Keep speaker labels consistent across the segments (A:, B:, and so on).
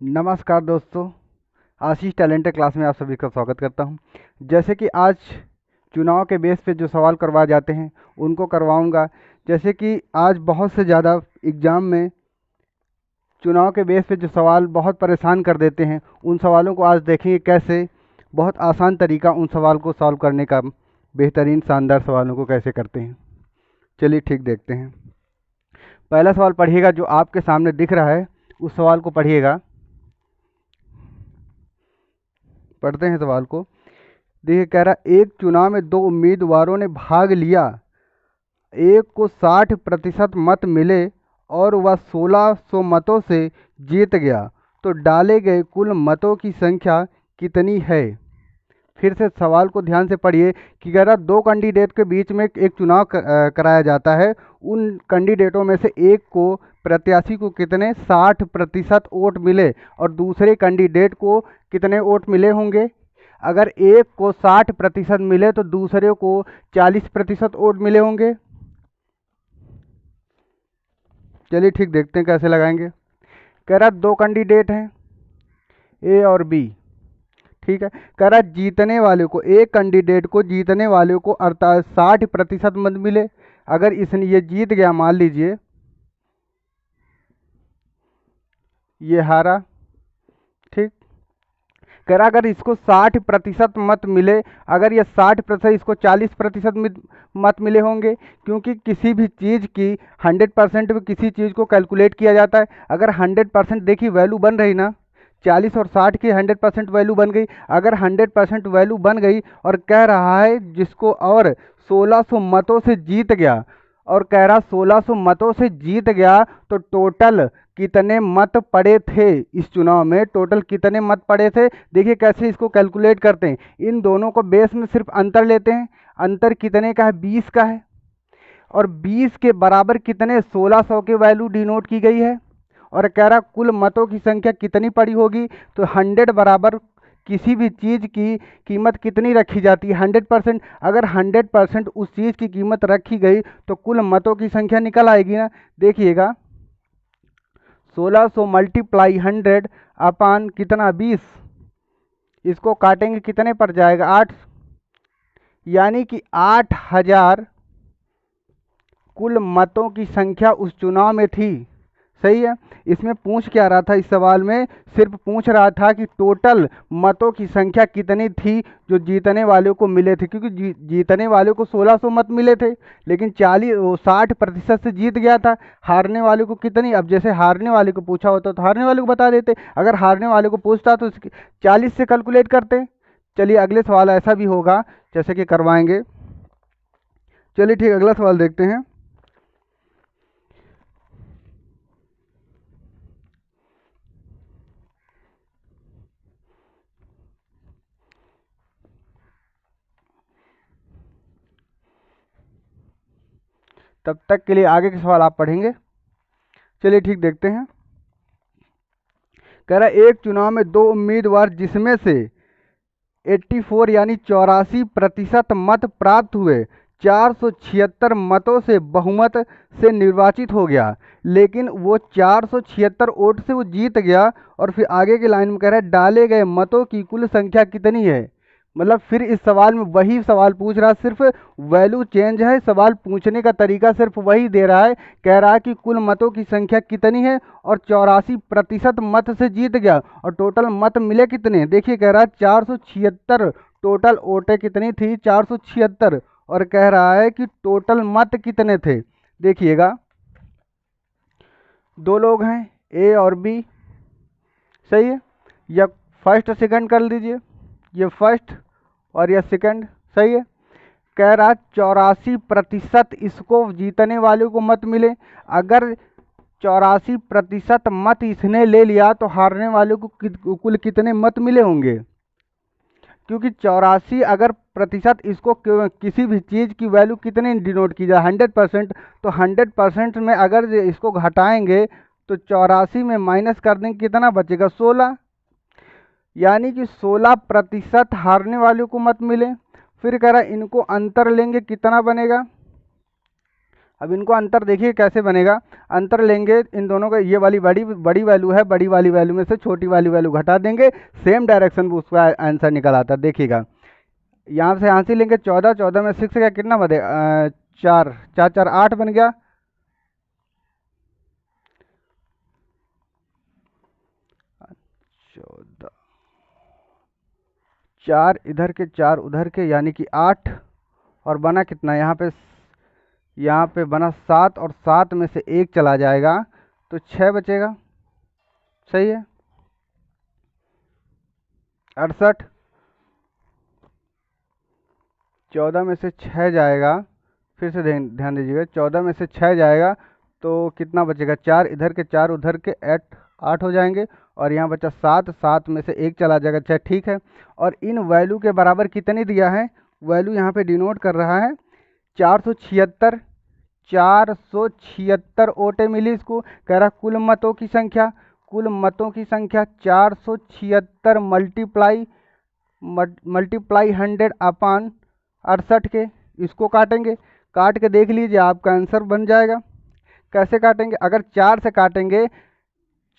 A: नमस्कार दोस्तों, आशीष talented class में आप सभी का स्वागत करता हूं। जैसे कि आज चुनाव के बेस पे जो सवाल करवाए जाते हैं उनको करवाऊंगा। जैसे कि आज बहुत से ज़्यादा एग्ज़ाम में चुनाव के बेस पे जो सवाल बहुत परेशान कर देते हैं, उन सवालों को आज देखेंगे कैसे बहुत आसान तरीका उन सवाल को सॉल्व करने का, बेहतरीन शानदार सवालों को कैसे करते हैं। चलिए ठीक देखते हैं। पहला सवाल पढ़िएगा जो आपके सामने दिख रहा है, उस सवाल को पढ़िएगा। पढ़ते हैं सवाल को। देखिए कह रहा, एक चुनाव में दो उम्मीदवारों ने भाग लिया। एक को 60% मत मिले और वह 1600 मतों से जीत गया, तो डाले गए कुल मतों की संख्या कितनी है? फिर से सवाल को ध्यान से पढ़िए कि कह रहा, दो कैंडिडेट के बीच में एक चुनाव कराया जाता है। उन कैंडिडेटों में से एक को, प्रत्याशी को कितने 60% वोट मिले और दूसरे कैंडिडेट को कितने वोट मिले होंगे? अगर एक को 60% मिले तो दूसरे को 40% वोट मिले होंगे। चलिए ठीक देखते हैं कैसे लगाएंगे। कह रहा दो कैंडिडेट हैं, ए और बी। ठीक है, कह रहा जीतने वाले को, एक कैंडिडेट को जीतने वाले को 60% मत मिले। अगर इसने ये जीत गया, मान लीजिए ये हारा। ठीक, कह रहा अगर इसको 60% मत मिले, अगर ये 60%, इसको 40% मत मिले होंगे। क्योंकि किसी भी चीज़ की 100% में किसी चीज़ को कैलकुलेट किया जाता है। अगर 100% देखिए वैल्यू बन रही ना, 40 और 60 की 100% वैल्यू बन गई। अगर 100% वैल्यू बन गई और कह रहा है जिसको और 1600 मतों से जीत गया, और कह रहा 1600 मतों से जीत गया, तो टोटल कितने मत पड़े थे इस चुनाव में? टोटल कितने मत पड़े थे? देखिए कैसे इसको कैलकुलेट करते हैं। इन दोनों को बेस में सिर्फ अंतर लेते हैं। अंतर कितने का है? 20 का है। और 20 के बराबर कितने? 1600 की वैल्यू डिनोट की गई है। और कह रहा कुल मतों की संख्या कितनी पड़ी होगी? तो 100 बराबर किसी भी चीज़ की कीमत कितनी रखी जाती है? 100%। अगर 100% उस चीज़ की कीमत रखी गई तो कुल मतों की संख्या निकल आएगी ना। देखिएगा 1600 मल्टीप्लाई 100 अपान कितना? 20। इसको काटेंगे कितने पर जाएगा? 8। यानी कि 8000 कुल मतों की संख्या उस चुनाव में थी। सही है। इसमें पूछ क्या रहा था? इस सवाल में सिर्फ पूछ रहा था कि टोटल मतों की संख्या कितनी थी जो जीतने वाले को मिले थे। क्योंकि जीतने वाले को 1600 मत मिले थे, लेकिन 60% से जीत गया था। हारने वाले को कितनी? अब जैसे हारने वाले को पूछा होता तो हारने वाले को बता देते। अगर हारने वाले को पूछता तो 40 से कैलकुलेट करते। चलिए अगले सवाल ऐसा भी होगा जैसे कि करवाएंगे। चलिए ठीक, अगला सवाल देखते हैं। तब तक के लिए आगे के सवाल आप पढ़ेंगे। चलिए ठीक देखते हैं। कह रहा एक चुनाव में दो उम्मीदवार जिसमें से 84 यानी 84% मत प्राप्त हुए, 476 मतों से बहुमत से निर्वाचित हो गया। लेकिन वो 476 वोट से वो जीत गया। और फिर आगे की लाइन में कह रहा है डाले गए मतों की कुल संख्या कितनी है? मतलब फिर इस सवाल में वही सवाल पूछ रहा, सिर्फ वैल्यू चेंज है। सवाल पूछने का तरीका सिर्फ वही दे रहा है। कह रहा है कि कुल मतों की संख्या कितनी है और 84% मत से जीत गया, और टोटल मत मिले कितने? देखिए कह रहा है 476, टोटल वोटें कितनी थी? 476। और कह रहा है कि टोटल मत कितने थे? देखिएगा दो लोग हैं, ए और बी। सही है। या फर्स्ट सेकंड कर लीजिए, ये फर्स्ट और ये सेकंड। सही है। कह रहा 84% इसको जीतने वाले को मत मिले। अगर 84% मत इसने ले लिया तो हारने वाले को कुल कितने मत मिले होंगे? क्योंकि 84 अगर प्रतिशत, इसको किसी भी चीज़ की वैल्यू कितने डिनोट की जाए? 100%। तो 100% में अगर इसको घटाएंगे तो 84 में माइनस कर देंगे, कितना बचेगा? 16। यानी कि 16% हारने वाले को मत मिले। फिर कह रहा इनको अंतर लेंगे, कितना बनेगा? अब इनको अंतर देखिए कैसे बनेगा। अंतर लेंगे इन दोनों का, ये वाली बड़ी बड़ी वैल्यू है, बड़ी वाली वैल्यू में से छोटी वाली वैल्यू घटा देंगे, सेम डायरेक्शन में उसका आंसर निकल आता है। देखिएगा यहाँ से यहाँ से लेंगे 14, 14 में 6 का कितना बने, 4, 4 4 8 बन गया। 14, 4 इधर के 4 उधर के, यानी कि 8, और बना कितना यहाँ पे बना 7, और 7 में से 1 चला जाएगा तो 6 बचेगा। सही है। 68, 14 में से 6 जाएगा, फिर से ध्यान दीजिएगा, 14 में से 6 जाएगा तो कितना बचेगा, 4 इधर के 4 उधर के 8 हो जाएंगे, और यहाँ बचा 7, 7 में से 1 चला जाएगा 6। ठीक है। और इन वैल्यू के बराबर कितनी दिया है, वैल्यू यहाँ पे डिनोट कर रहा है 476। 476 वोटें मिली इसको। कह रहा कुल मतों की संख्या, कुल मतों की संख्या 476 मल्टीप्लाई 100 अपान 68 के। इसको काटेंगे, काट के देख लीजिए आपका आंसर बन जाएगा। कैसे काटेंगे, अगर 4 से काटेंगे,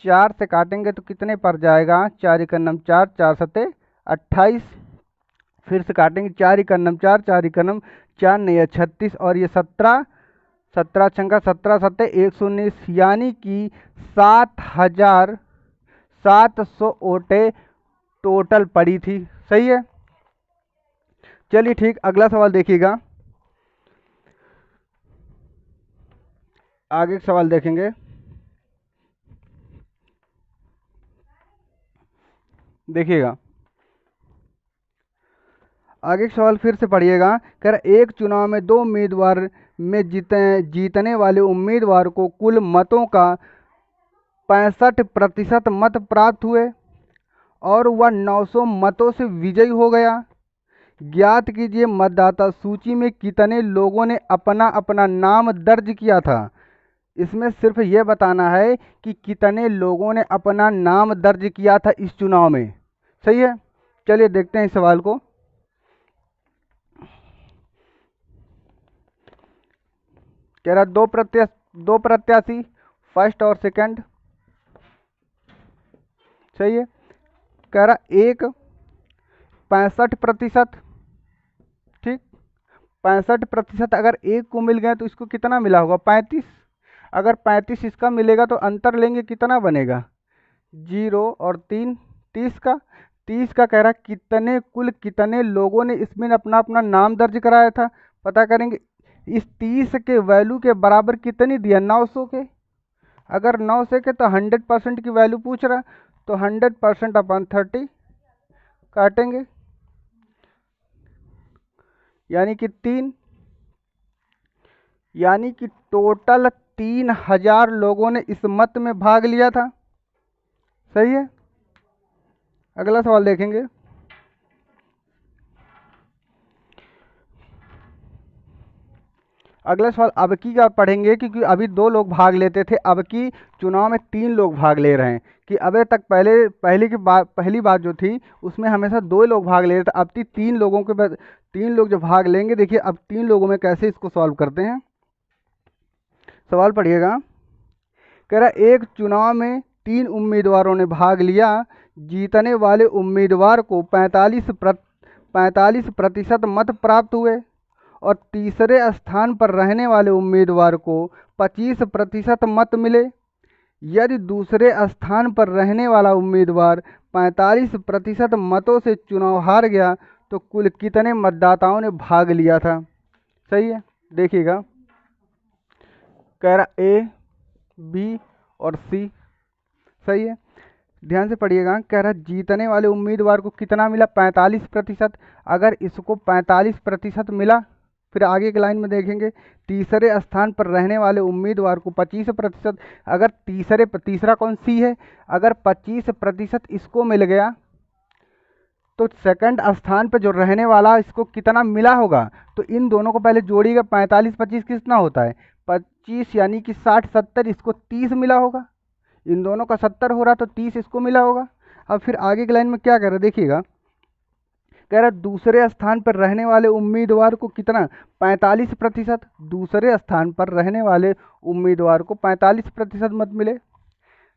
A: 4 से काटेंगे तो कितने पर जाएगा, 4 1 4, 4 7 28। फिर से काटेंगे, 4 1 4, 4 1 4 नहीं 36, और ये 17, 17 छंगा 17 7 119, यानी कि 7,700 वोटें टोटल पड़ी थी। सही है। चलिए ठीक, अगला सवाल देखिएगा। आगे का सवाल देखेंगे। देखिएगा आगे का सवाल फिर से पढ़िएगा। कह रहा एक चुनाव में 2 उम्मीदवार में जीतने वाले उम्मीदवार को कुल मतों का 65% मत प्राप्त हुए और वह 900 मतों से विजयी हो गया। ज्ञात कीजिए मतदाता सूची में कितने लोगों ने अपना अपना नाम दर्ज किया था। इसमें सिर्फ ये बताना है कि कितने लोगों ने अपना नाम दर्ज किया था इस चुनाव में। सही है। चलिए देखते हैं इस सवाल को। कह रहा दो प्रत्याशी फर्स्ट और सेकंड। सही है। कह रहा एक 65%। ठीक, 65% अगर एक को मिल गया तो इसको कितना मिला होगा, 35। अगर 35 इसका मिलेगा तो अंतर लेंगे कितना बनेगा, 0 और 3, 30 का। 30 का कह रहा कुल कितने लोगों ने इसमें अपना अपना नाम दर्ज कराया था, पता करेंगे। इस 30 के वैल्यू के बराबर कितनी दिया, 900 के। अगर 900 के तो 100% की वैल्यू पूछ रहा, तो 100% अपन 30 काटेंगे, यानी कि 3, यानी कि टोटल 3000 लोगों ने इस मत में भाग लिया था। सही है। अगला सवाल देखेंगे। अगला सवाल अब की का पढ़ेंगे, क्योंकि अभी 2 लोग भाग लेते थे, अब की चुनाव में 3 लोग भाग ले रहे हैं। कि अबे तक पहली बात जो थी उसमें हमेशा 2 लोग भाग ले रहे थे, अब 3 लोगों के 3 लोग जो भाग लेंगे। देखिए अब 3 लोगों में कैसे इसको सॉल्व करते हैं। सवाल पढ़िएगा। कह रहा एक चुनाव में 3 उम्मीदवारों ने भाग लिया। जीतने वाले उम्मीदवार को 45% मत प्राप्त हुए और तीसरे स्थान पर रहने वाले उम्मीदवार को 25% मत मिले। यदि दूसरे स्थान पर रहने वाला उम्मीदवार 45% मतों से चुनाव हार गया तो कुल कितने मतदाताओं ने भाग लिया था। सही है। देखिएगा कह रहा ए, बी और सी। सही है। ध्यान से पढ़िएगा। कह रहा जीतने वाले उम्मीदवार को कितना मिला, 45%। अगर इसको 45% मिला, फिर आगे की लाइन में देखेंगे तीसरे स्थान पर रहने वाले उम्मीदवार को 25%। अगर तीसरा कौन, सी है, अगर 25% इसको मिल गया तो सेकंड स्थान पर जो रहने वाला इसको कितना मिला होगा। तो इन दोनों को पहले जोड़िएगा, 45 25 कितना होता है 25, यानी कि 60 70, इसको 30 मिला होगा। इन दोनों का 70 हो रहा तो 30 इसको मिला होगा। अब फिर आगे की लाइन में क्या कर रहे देखिएगा। कह रहा दूसरे स्थान पर रहने वाले उम्मीदवार को कितना, 45%। दूसरे स्थान पर रहने वाले उम्मीदवार को 45% मत मिले।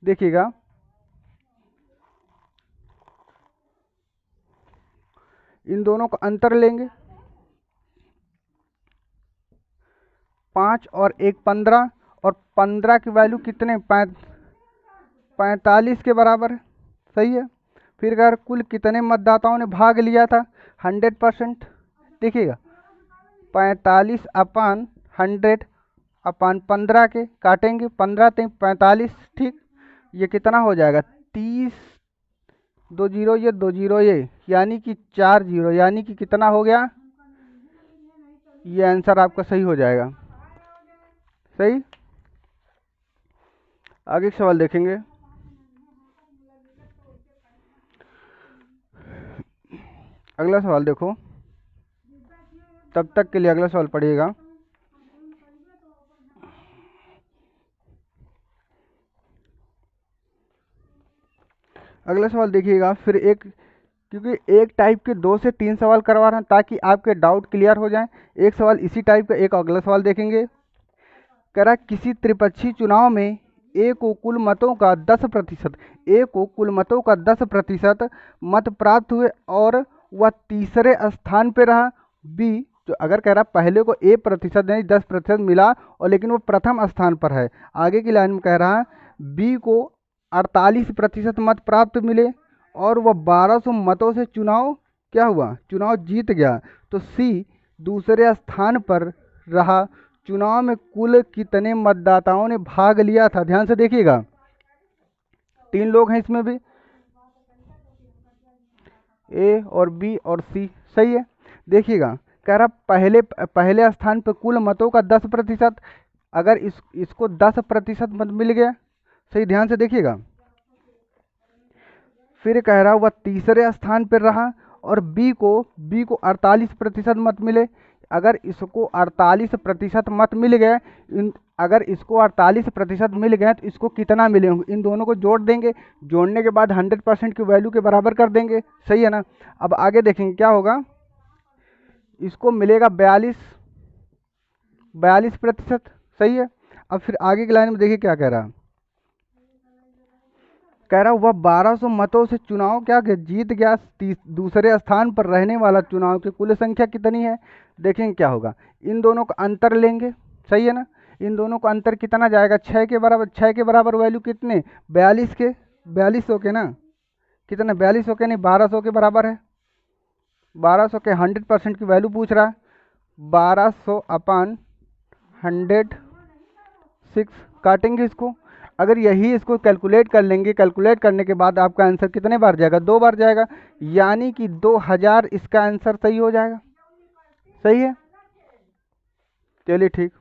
A: देखिएगा, इन दोनों का अंतर लेंगे, 5 और 1 15, और 15 की वैल्यू कितने, 45 के बराबर है। सही है। फिर अगर कुल कितने मतदाताओं ने भाग लिया था, 100%। देखिएगा, 45 अपान 100 अपान 15 के काटेंगे, 15 3 45। ठीक, ये कितना हो जाएगा, 30, 2 जीरो ये 2 जीरो ये, यानी कि 4 जीरो, यानी कि कितना हो गया, ये आंसर आपका सही हो जाएगा। सही। आगे सवाल देखेंगे। अगला सवाल देखो, तब तक के लिए अगला सवाल पढ़िएगा। अगला सवाल देखिएगा, फिर एक, क्योंकि एक टाइप के 2 से 3 सवाल करवा रहे हैं ताकि आपके डाउट क्लियर हो जाएं। एक सवाल इसी टाइप का, एक अगला सवाल देखेंगे। कह रहा किसी त्रिपक्षीय चुनाव में ए को कुल मतों का 10% मत प्राप्त हुए और वह तीसरे स्थान पर रहा। बी, जो अगर कह रहा पहले को A% यानी 10% मिला और लेकिन वो प्रथम स्थान पर है। आगे की लाइन में कह रहा है बी को 48% मत प्राप्त मिले और वह 1200 मतों से चुनाव क्या हुआ, चुनाव जीत गया। तो सी दूसरे स्थान पर रहा। चुनाव में कुल कितने मतदाताओं ने भाग लिया था, ध्यान से देखिएगा, 3 लोग हैं इसमें भी, ए और बी और सी। सही है। देखिएगा, कह रहा पहले स्थान पर कुल मतों का 10%, अगर इसको 10% मत मिल गया। सही, ध्यान से देखिएगा। फिर कह रहा वह तीसरे स्थान पर रहा और बी को 48% मत मिले। अगर इसको 48% मत मिल गए, अगर इसको 48% मिल गए तो इसको कितना मिले होंगे, इन दोनों को जोड़ देंगे, जोड़ने के बाद 100% की वैल्यू के बराबर कर देंगे। सही है ना। अब आगे देखेंगे क्या होगा, इसको मिलेगा 42%। सही है। अब फिर आगे की लाइन में देखिए क्या कह रहा, कह रहा वह 1200 मतों से चुनाव क्या जीत गया। दूसरे स्थान पर रहने वाला चुनाव की कुल संख्या कितनी है, देखेंगे क्या होगा। इन दोनों का अंतर लेंगे। सही है ना। इन दोनों का अंतर कितना जाएगा, 6 के बराबर। 6 के बराबर वैल्यू कितने, 42 के, 4200 के ना, कितने, 4200 के नहीं, 1200 के बराबर है। 1200 के 100% की वैल्यू पूछ रहा है। 1200 अपान 106 काटेंगे इसको। अगर यही इसको कैलकुलेट कर लेंगे, कैलकुलेट करने के बाद आपका आंसर कितने बार जाएगा, 2 बार जाएगा, यानी कि 2000 इसका आंसर सही हो जाएगा। सही है। चलिए ठीक,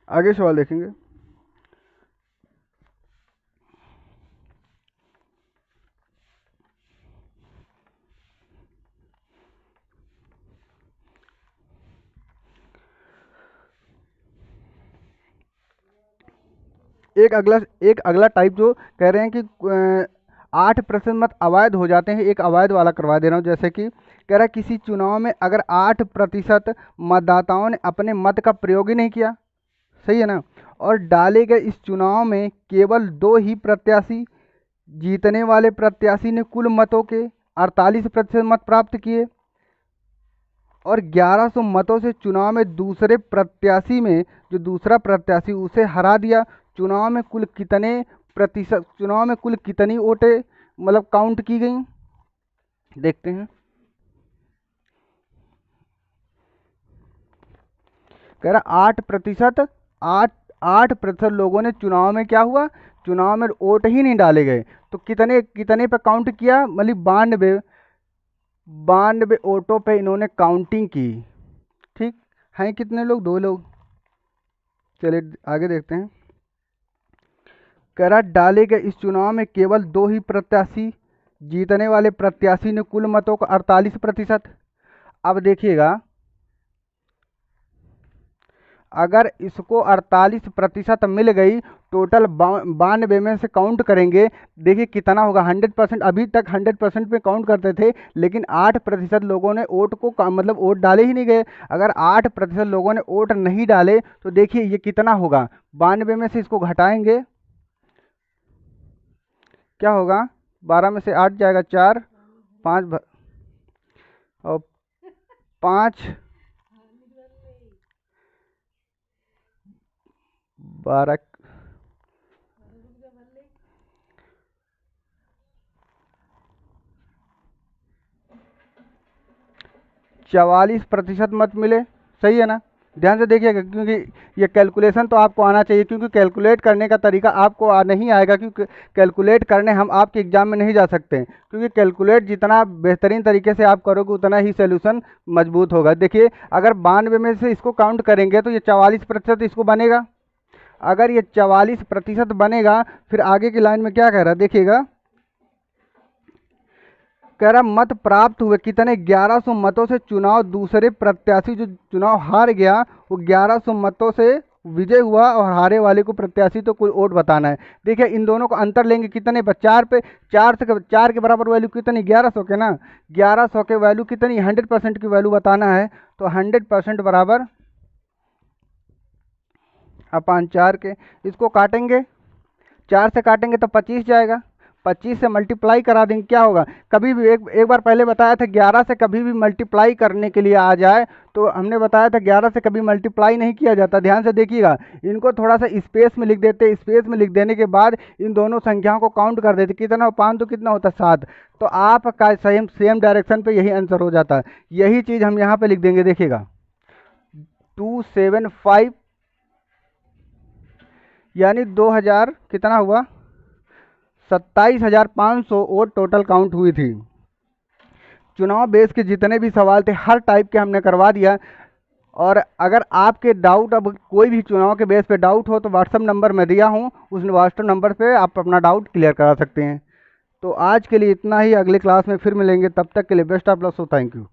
A: आगे सवाल देखेंगे। एक अगला टाइप जो कह रहे हैं कि 8% मत अवैध हो जाते हैं, एक अवैध वाला करवा दे रहा हूँ। जैसे कि कह रहा है किसी चुनाव में अगर 8% मतदाताओं ने अपने मत का प्रयोग ही नहीं किया, सही है ना, और डाले गए इस चुनाव में केवल 2 ही प्रत्याशी, जीतने वाले प्रत्याशी ने कुल मतों के 48% मत प्राप्त किए और 1100 मतों से चुनाव में दूसरे प्रत्याशी में जो दूसरा प्रत्याशी उसे हरा दिया। चुनाव में कुल कितनी वोटें मतलब काउंट की गई, देखते हैं। कह रहा 8% लोगों ने चुनाव में क्या हुआ, चुनाव में वोट ही नहीं डाले गए। तो कितने पे काउंट किया, मतलब 92 वोटों पे इन्होंने काउंटिंग की। ठीक हैं, कितने लोग, 2 लोग। चलिए आगे देखते हैं। कह रहा डाले गए इस चुनाव में केवल 2 ही प्रत्याशी, जीतने वाले प्रत्याशी ने कुल मतों का 48%। अब देखिएगा, अगर इसको 48% मिल गई, टोटल 92 में से काउंट करेंगे, देखिए कितना होगा 100%। अभी तक 100% में काउंट करते थे, लेकिन 8% लोगों ने वोट को मतलब वोट डाले ही नहीं गए। अगर 8% लोगों ने वोट नहीं डाले तो देखिए ये कितना होगा, 92 में से इसको घटाएंगे, क्या होगा, 12 में से 8 जाएगा 4, 5 और 5 12 44% मत मिले। सही है ना, ध्यान से देखिएगा, क्योंकि ये कैलकुलेशन तो आपको आना चाहिए, क्योंकि कैलकुलेट करने का तरीका आपको नहीं आएगा, क्योंकि कैलकुलेट करने हम आपके एग्जाम में नहीं जा सकते, क्योंकि कैलकुलेट जितना बेहतरीन तरीके से आप करोगे उतना ही सोल्यूशन मजबूत होगा। देखिए अगर 92 में से इसको काउंट करेंगे तो ये 44% इसको बनेगा। अगर ये 44% बनेगा, फिर आगे की लाइन में क्या कह रहा है देखिएगा, कह रहा मत प्राप्त हुए कितने, 1100 मतों से चुनाव दूसरे प्रत्याशी जो चुनाव हार गया वो 1100 मतों से विजय हुआ, और हारे वाले को प्रत्याशी तो कोई वोट बताना है। देखिए इन दोनों को अंतर लेंगे कितने पर, 4 पे, 4 के बराबर वैल्यू कितनी, 1100 के ना, 1100 के वैल्यू कितनी, 100% की वैल्यू बताना है, तो 100% बराबर अपान 4 के, इसको काटेंगे, 4 से काटेंगे तो 25 जाएगा, 25 से मल्टीप्लाई करा देंगे, क्या होगा, कभी भी एक बार पहले बताया था 11 से कभी भी मल्टीप्लाई करने के लिए आ जाए तो हमने बताया था 11 से कभी मल्टीप्लाई नहीं किया जाता। ध्यान से देखिएगा, इनको थोड़ा सा स्पेस में लिख देते, स्पेस में लिख देने के बाद इन दोनों संख्याओं को काउंट कर देते, कितना 5 तो कितना होता है 7, तो आपका सेम डायरेक्शन पे यही आंसर हो जाता है। यही चीज़ हम यहाँ पे लिख देंगे, देखिएगा 275, यानी 2000 कितना हुआ, 27,500 वोट टोटल काउंट हुई थी। चुनाव बेस के जितने भी सवाल थे हर टाइप के हमने करवा दिया। और अगर आपके डाउट, अब कोई भी चुनाव के बेस पे डाउट हो तो व्हाट्सअप नंबर मैं दिया हूँ, उस व्हाट्सअप नंबर पे आप अपना डाउट क्लियर करा सकते हैं। तो आज के लिए इतना ही, अगले क्लास में फिर मिलेंगे, तब तक के लिए best of luck, so thank you.